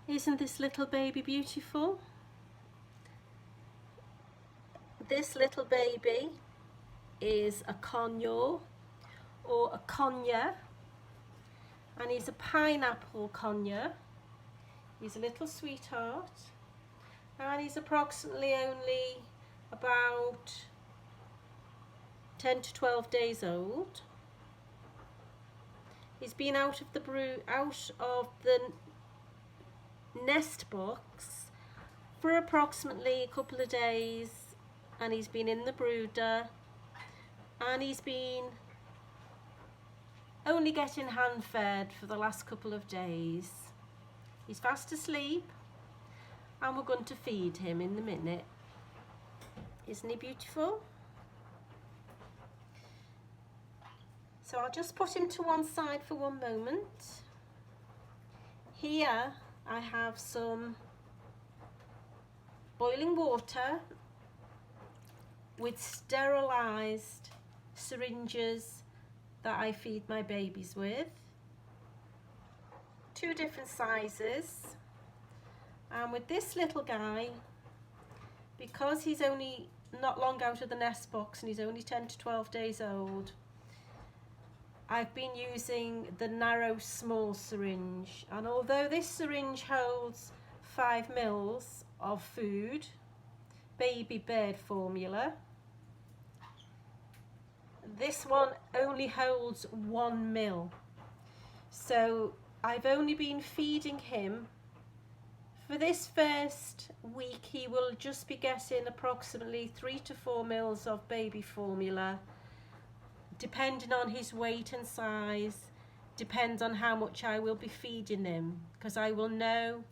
Isn't this little baby beautiful? This little baby is a conure or a conure, and he's a pineapple conure. He's a little sweetheart, and he's approximately only about 10 to 12 days old. He's been out of the nest box for approximately a couple of days, and he's been in the brooder, and he's been only getting hand fed for the last couple of days. He's fast asleep, and we're going to feed him in a minute. Isn't he beautiful? So I'll just put him to one side for one moment. Here I have some boiling water with sterilised syringes that I feed my babies with. 2 different sizes. And with this little guy, because he's only not long out of the nest box and he's only 10 to 12 days old, I've been using the narrow small syringe, and although this syringe holds 5 mils of food, baby bird formula, this one only holds 1 mil. So I've only been feeding him for this first week. He will just be getting approximately 3 to 4 mils of baby formula, depending on his weight and size. Depends on how much I will be feeding him, because I will know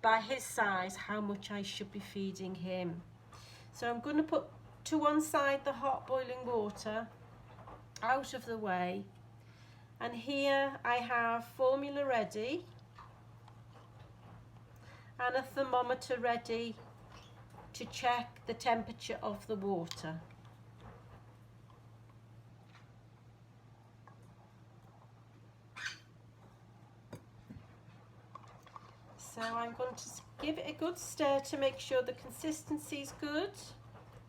by his size how much I should be feeding him. So I'm going to put to one side the hot boiling water out of the way, and here I have formula ready and a thermometer ready to check the temperature of the water. So I'm going to give it a good stir to make sure the consistency is good,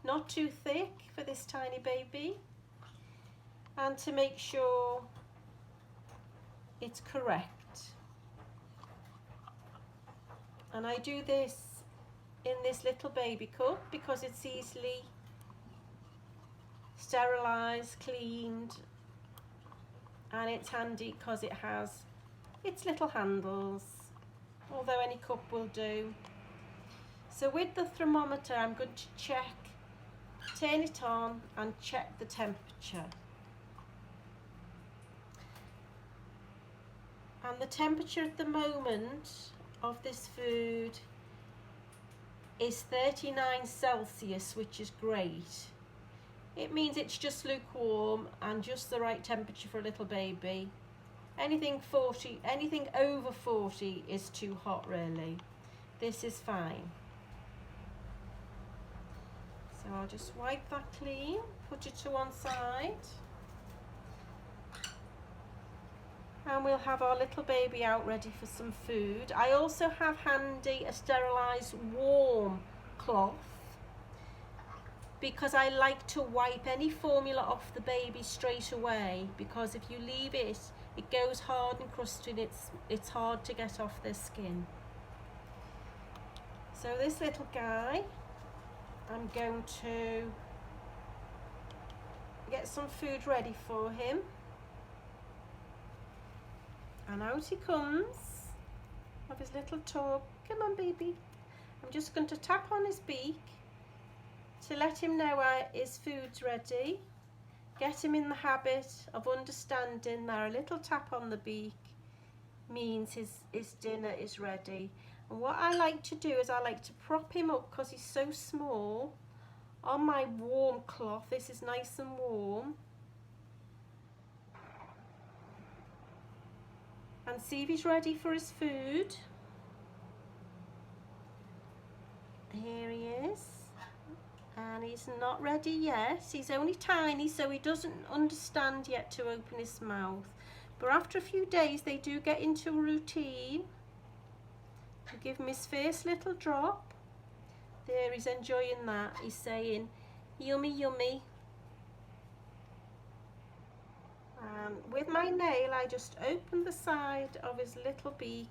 not too thick for this tiny baby, and to make sure it's correct. And I do this in this little baby cup because it's easily sterilised, cleaned, and it's handy because it has its little handles, although any cup will do. So with the thermometer I'm going to turn it on and check the temperature. And the temperature at the moment of this food is 39 Celsius, which is great. It means it's just lukewarm and just the right temperature for a little baby. Anything over 40 is too hot really. This is fine. So I'll just wipe that clean, put it to one side, and we'll have our little baby out ready for some food. I also have handy a sterilised warm cloth, because I like to wipe any formula off the baby straight away, because if you leave it, it goes hard and crusty and it's hard to get off their skin. So this little guy, I'm going to get some food ready for him. And out he comes of his little tub. Come on, baby. I'm just going to tap on his beak to let him know his food's ready. Get him in the habit of understanding that a little tap on the beak means his dinner is ready. And what I like to do is I like to prop him up, because he's so small, on my warm cloth. This is nice and warm. And see if he's ready for his food. Here he is. And he's not ready yet. He's only tiny, so he doesn't understand yet to open his mouth. But after a few days they do get into a routine. I give him his first little drop. There, he's enjoying that. He's saying, yummy, yummy. And with my nail, I just open the side of his little beak.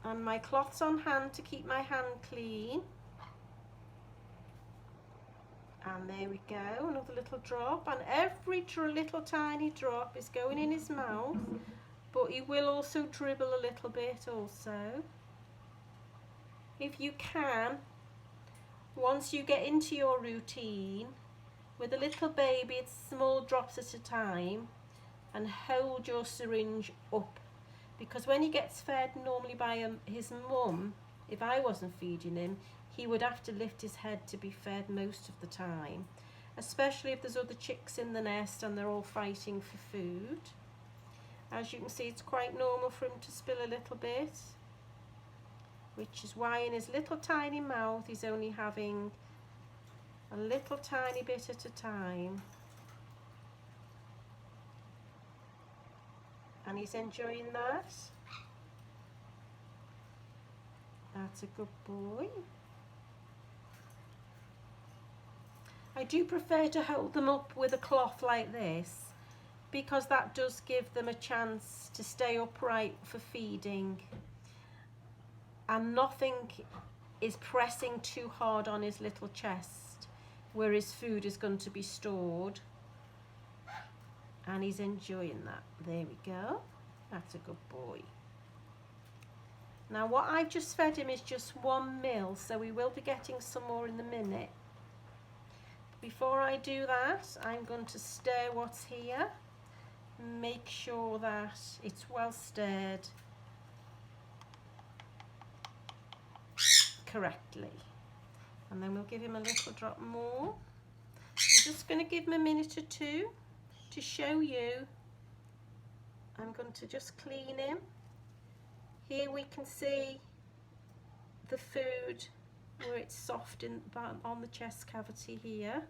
And my cloth's on hand to keep my hand clean. And there we go, another little drop. And every little tiny drop is going in his mouth, but he will also dribble a little bit also. If you can, once you get into your routine, with a little baby, it's small drops at a time, and hold your syringe up. Because when he gets fed normally by his mum, if I wasn't feeding him, he would have to lift his head to be fed most of the time, especially if there's other chicks in the nest and they're all fighting for food. As you can see, it's quite normal for him to spill a little bit, which is why in his little tiny mouth he's only having a little tiny bit at a time. And he's enjoying that. That's a good boy. I do prefer to hold them up with a cloth like this, because that does give them a chance to stay upright for feeding, and nothing is pressing too hard on his little chest where his food is going to be stored. And he's enjoying that. There we go. That's a good boy. Now what I've just fed him is just 1 ml, so we will be getting some more in a minute. Before I do that, I'm going to stir what's here. Make sure that it's well stirred correctly. And then we'll give him a little drop more. I'm just going to give him a minute or two to show you. I'm going to just clean him. Here we can see the food where it's soft on the chest cavity here.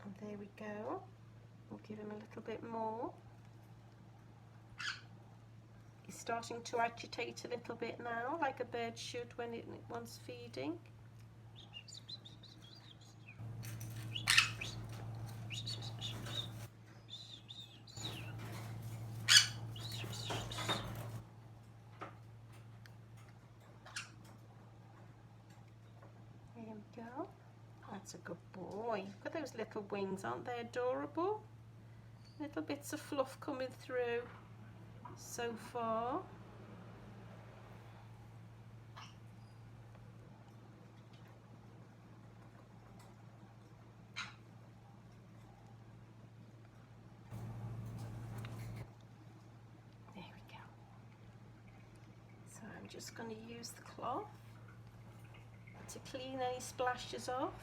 And there we go. We'll give him a little bit more. He's starting to agitate a little bit now, like a bird should when it wants feeding. Go. That's a good boy. Look at those little wings, aren't they adorable? Little bits of fluff coming through so far. There we go. So I'm just going to use the cloth to clean any splashes off,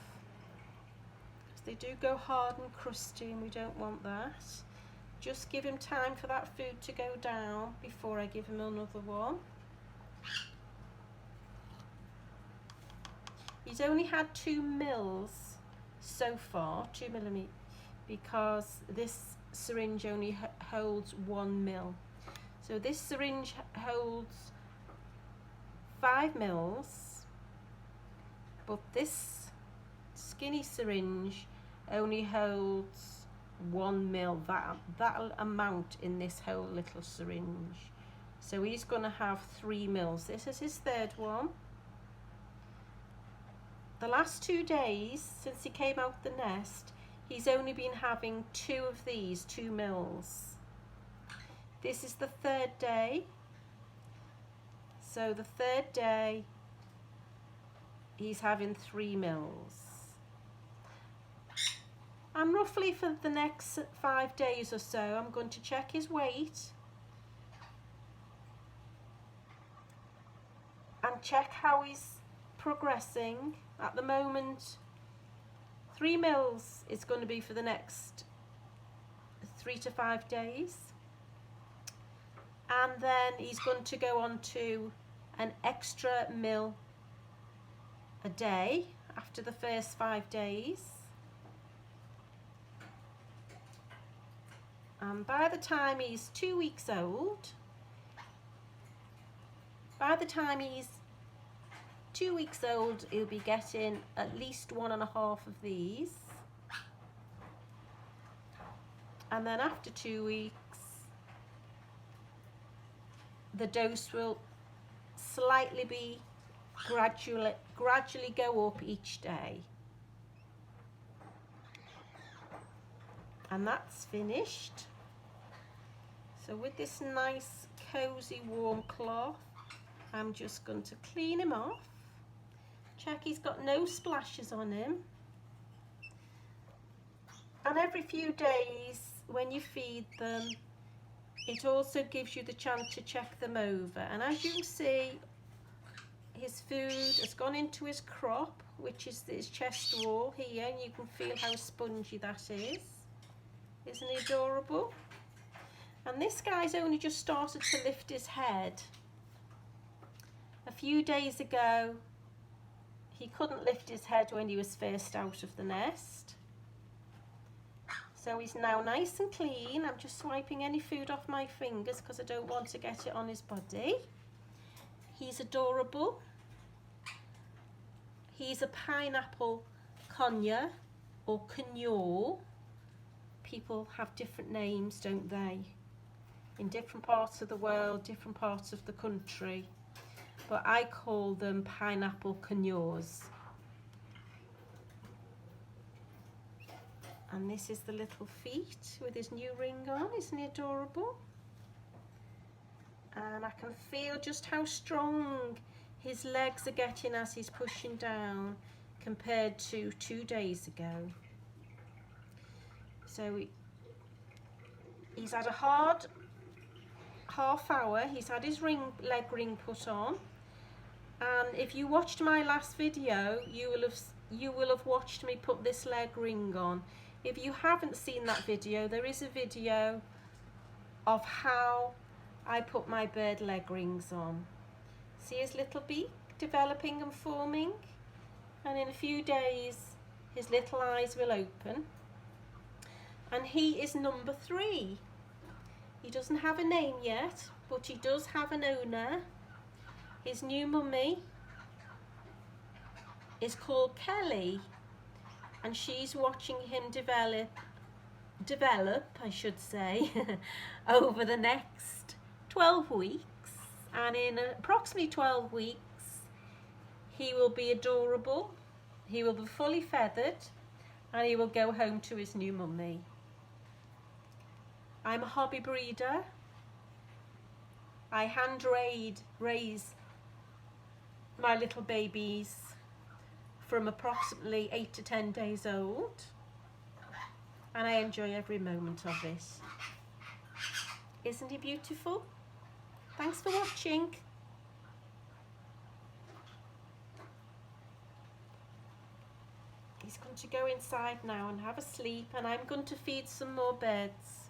because they do go hard and crusty and we don't want that. Just give him time for that food to go down before I give him another one. He's only had 2 mils so far, 2 millimeters, because this syringe only holds 1 mil. So this syringe holds 5 mils. But this skinny syringe only holds 1 mil, that amount in this whole little syringe. So he's going to have 3 mils. This is his 3rd one. The last 2 days since he came out the nest, he's only been having 2 of these, 2 mils. This is the 3rd day. So the 3rd day, he's having 3 mils. And roughly for the next 5 days or so, I'm going to check his weight and check how he's progressing. At the moment, 3 mils is going to be for the next 3 to 5 days. And then he's going to go on to an extra mil a day after the first 5 days. And by the time he's 2 weeks old, he'll be getting at least 1.5 of these. And then after 2 weeks, the dose will slightly be gradually go up each day. And that's finished. So with this nice cozy warm cloth, I'm just going to clean him off. Check he's got no splashes on him. And every few days when you feed them, it also gives you the chance to check them over. And as you can see, his food has gone into his crop, which is his chest wall here, and you can feel how spongy that is. Isn't he adorable? And this guy's only just started to lift his head. A few days ago, he couldn't lift his head when he was first out of the nest. So he's now nice and clean. I'm just swiping any food off my fingers because I don't want to get it on his body. He's adorable. He's a pineapple conure or conure. People have different names, don't they? In different parts of the world, different parts of the country. But I call them pineapple conures. And this is the little feet with his new ring on. Isn't he adorable? And I can feel just how strong his legs are getting as he's pushing down compared to 2 days ago. So he's had a hard half hour. He's had his leg ring put on. And if you watched my last video, you will have watched me put this leg ring on. If you haven't seen that video, there is a video of how I put my bird leg rings on. See his little beak developing and forming? And in a few days, his little eyes will open. And he is number 3. He doesn't have a name yet, but he does have an owner. His new mummy is called Kelly. And she's watching him develop, I should say, over the next 12 weeks. And in approximately 12 weeks, he will be adorable, he will be fully feathered, and he will go home to his new mummy. I'm a hobby breeder. I hand raise my little babies from approximately 8 to 10 days old, and I enjoy every moment of it. Isn't he beautiful? Thanks for watching. He's going to go inside now and have a sleep, and I'm going to feed some more birds.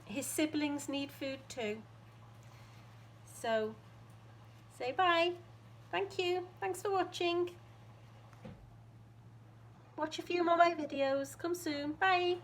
His siblings need food too. So say bye. Thank you. Thanks for watching. Watch a few more of my videos. Come soon. Bye.